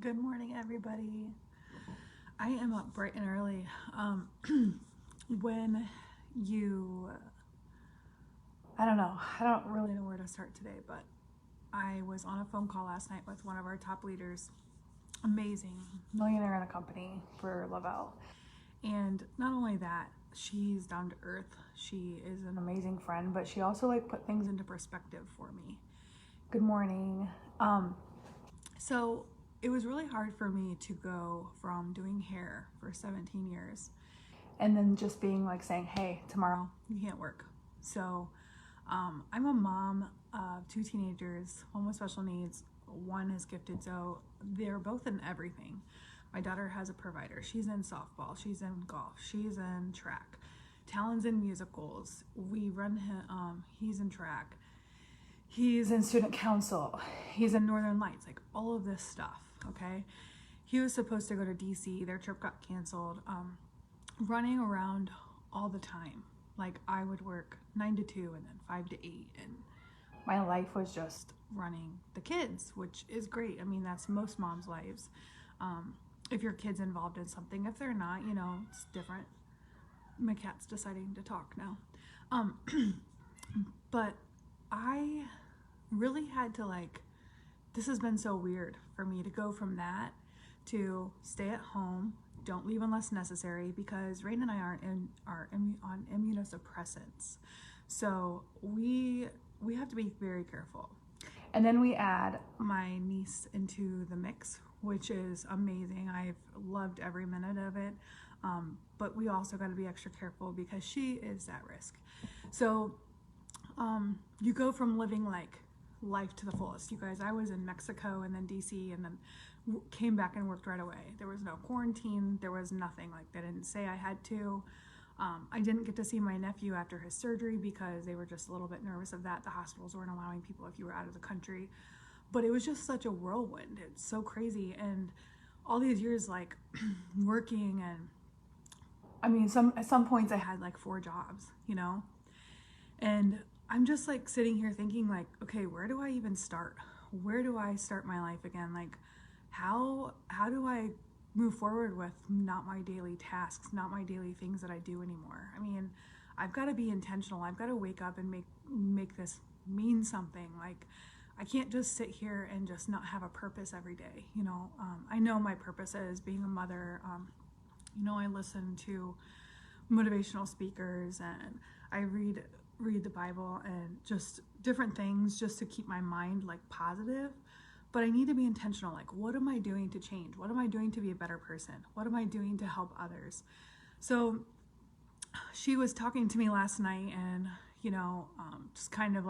Good morning, everybody. I am up bright and early. When you, I don't know, I don't really know where to start today, but I was on a phone call last night with one of our top leaders, amazing millionaire in a company for Lavelle. And not only that, she's down to earth. She is an amazing friend, but she also put things into perspective for me. Good morning. So it was really hard for me to go from doing hair for 17 years and then just being saying, hey, tomorrow you can't work. So I'm a mom of 2 teenagers, one with special needs, one is gifted. So they're both in everything. My daughter has a provider. She's in softball, she's in golf, she's in track. Talon's in musicals. We run him, he's in track. He's in student council. He's in Northern Lights, all of this stuff, okay? He was supposed to go to DC. Their trip got canceled. Running around all the time. I would work 9 to 2 and then 5 to 8. And my life was just running the kids, which is great. I mean, that's most moms' lives. If your kid's involved in something, if they're not, it's different. My cat's deciding to talk now. But I really had to this has been so weird for me to go from that to stay at home, don't leave unless necessary, because Rain and I are on immunosuppressants. So we have to be very careful. And then we add my niece into the mix, which is amazing. I've loved every minute of it. But we also got to be extra careful because she is at risk. So you go from living life to the fullest. You guys, I was in Mexico and then DC and then came back and worked right away. There was no quarantine. There was nothing. They didn't say I had to. I didn't get to see my nephew after his surgery because they were just a little bit nervous of that. The hospitals weren't allowing people if you were out of the country. But it was just such a whirlwind. It's so crazy. And all these years working, and I mean, at some points I had 4 jobs, and I'm just sitting here thinking okay, where do I even start? Where do I start my life again? How do I move forward with not my daily tasks, not my daily things that I do anymore? I mean, I've got to be intentional. I've got to wake up and make this mean something. I can't just sit here and just not have a purpose every day. I know my purpose is being a mother. I listen to motivational speakers and I read the Bible and just different things just to keep my mind positive. But I need to be intentional. What am I doing to change? What am I doing to be a better person? What am I doing to help others? So she was talking to me last night and, just kind of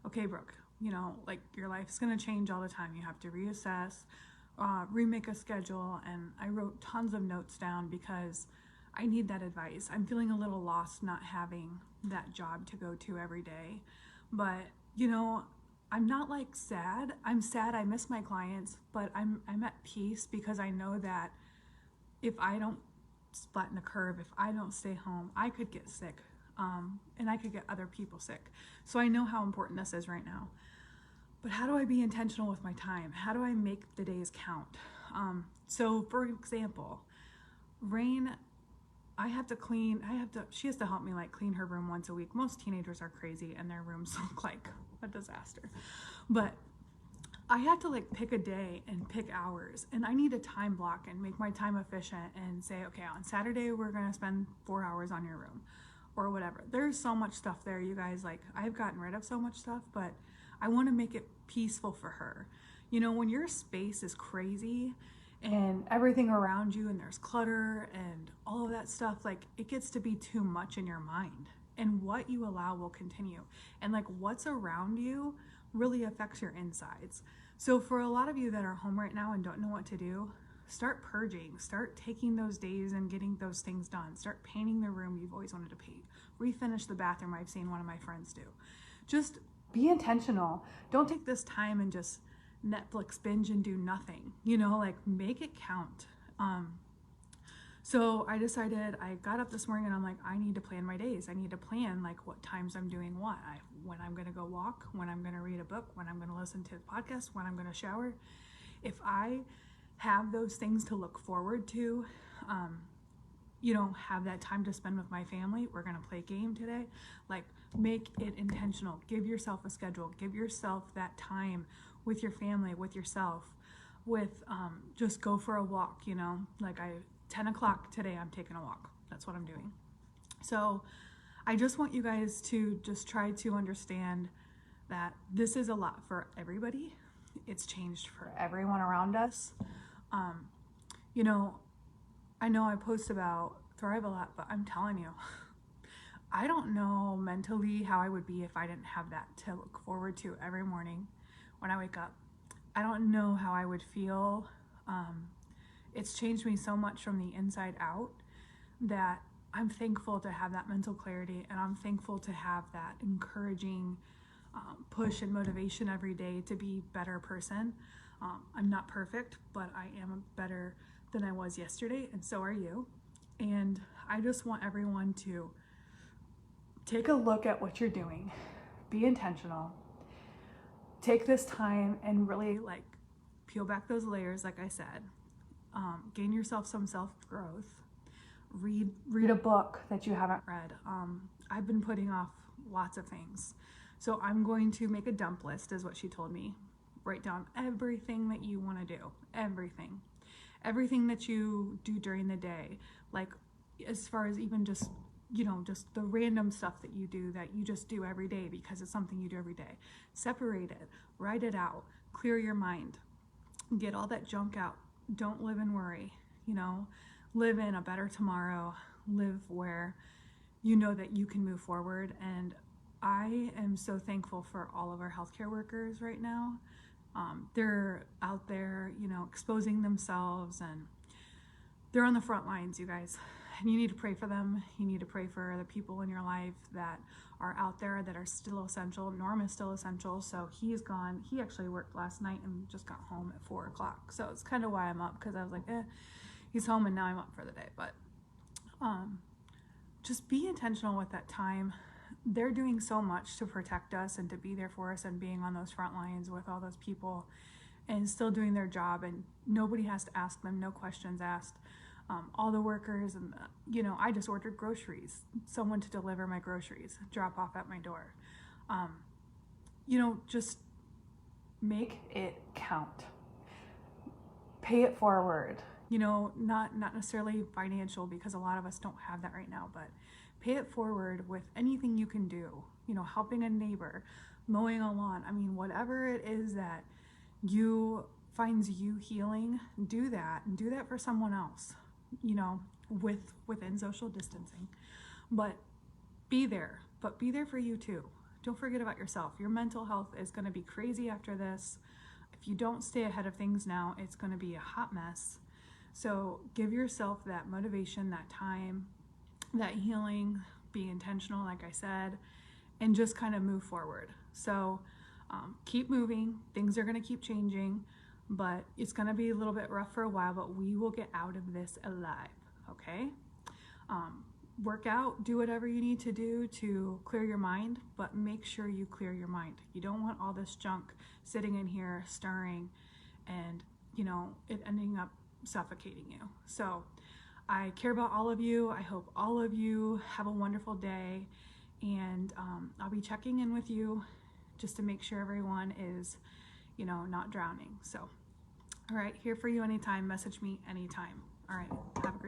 okay, Brooke, your life is going to change all the time. You have to reassess, remake a schedule. And I wrote tons of notes down because I need that advice. I'm feeling a little lost not having that job to go to every day. But, I'm not sad. I'm sad. I miss my clients, but I'm at peace because I know that if I don't flatten the curve, if I don't stay home, I could get sick, and I could get other people sick. So I know how important this is right now. But how do I be intentional with my time? How do I make the days count? So for example, Rain, she has to help me clean her room once a week. Most teenagers are crazy and their rooms look like a disaster. But I have to pick a day and pick hours, and I need a time block and make my time efficient and say, okay, on Saturday we're gonna spend 4 hours on your room or whatever. There's so much stuff there, you guys. I've gotten rid of so much stuff, but I want to make it peaceful for her. When your space is crazy and everything around you and there's clutter and all of that stuff, it gets to be too much in your mind, and what you allow will continue, and what's around you really affects your insides. So for a lot of you that are home right now and don't know what to do, start purging, start taking those days and getting those things done. Start painting the room you've always wanted to paint, refinish the bathroom. I've seen one of my friends do. Just be intentional. Don't take this time and just Netflix binge and do nothing, make it count. So I decided, I got up this morning and I'm I need to plan my days. I need to plan what times I'm doing what, when I'm going to go walk, when I'm going to read a book, when I'm going to listen to the podcast, when I'm going to shower. If I have those things to look forward to. Have that time to spend with my family. We're gonna play a game today. Like, make it intentional. Give yourself a schedule. Give yourself that time with your family, with yourself, with just go for a walk. Like 10 o'clock today, I'm taking a walk. That's what I'm doing. So I just want you guys to just try to understand that this is a lot for everybody. It's changed for everyone around us. I know I post about Thrive a lot, but I'm telling you, I don't know mentally how I would be if I didn't have that to look forward to every morning when I wake up. I don't know how I would feel. It's changed me so much from the inside out that I'm thankful to have that mental clarity, and I'm thankful to have that encouraging push and motivation every day to be a better person. I'm not perfect, but I am better than I was yesterday, and so are you. And I just want everyone to take a look at what you're doing, be intentional, take this time and really peel back those layers, like I said, gain yourself some self-growth, read a book that you haven't read. I've been putting off lots of things, so I'm going to make a dump list, is what she told me. Write down everything that you want to do, everything that you do during the day, like as far as even just the random stuff that you do that you just do every day because it's something you do every day. Separate it, write it out, clear your mind, get all that junk out. Don't live in worry, live in a better tomorrow, live where you know that you can move forward. And I am so thankful for all of our healthcare workers right now. They're out there, exposing themselves, and they're on the front lines, you guys. And you need to pray for them. You need to pray for the people in your life that are out there that are still essential. Norm is still essential, so he's gone. He actually worked last night and just got home at 4 o'clock. So it's kind of why I'm up, because I was like, he's home and now I'm up for the day. But just be intentional with that time. They're doing so much to protect us and to be there for us, and being on those front lines with all those people and still doing their job, and nobody has to ask them, no questions asked. All the workers, and I just ordered groceries, someone to deliver my groceries, drop off at my door. Just make it count. Pay it forward. Not necessarily financial, because a lot of us don't have that right now, but pay it forward with anything you can do. Helping a neighbor, mowing a lawn. Whatever it is that finds you healing, do that, and do that for someone else. Within social distancing, but be there for you too. Don't forget about yourself. Your mental health is going to be crazy after this. If you don't stay ahead of things now, it's going to be a hot mess. So give yourself that motivation, that time, that healing, be intentional, like I said, and just kind of move forward. So keep moving. Things are going to keep changing, but it's going to be a little bit rough for a while, but we will get out of this alive, okay? Work out, do whatever you need to do to clear your mind, but make sure you clear your mind. You don't want all this junk sitting in here stirring and, it ending up suffocating you. So I care about all of you. I hope all of you have a wonderful day, and I'll be checking in with you just to make sure everyone is, not drowning. So, all right, here for you anytime. Message me anytime. All right, have a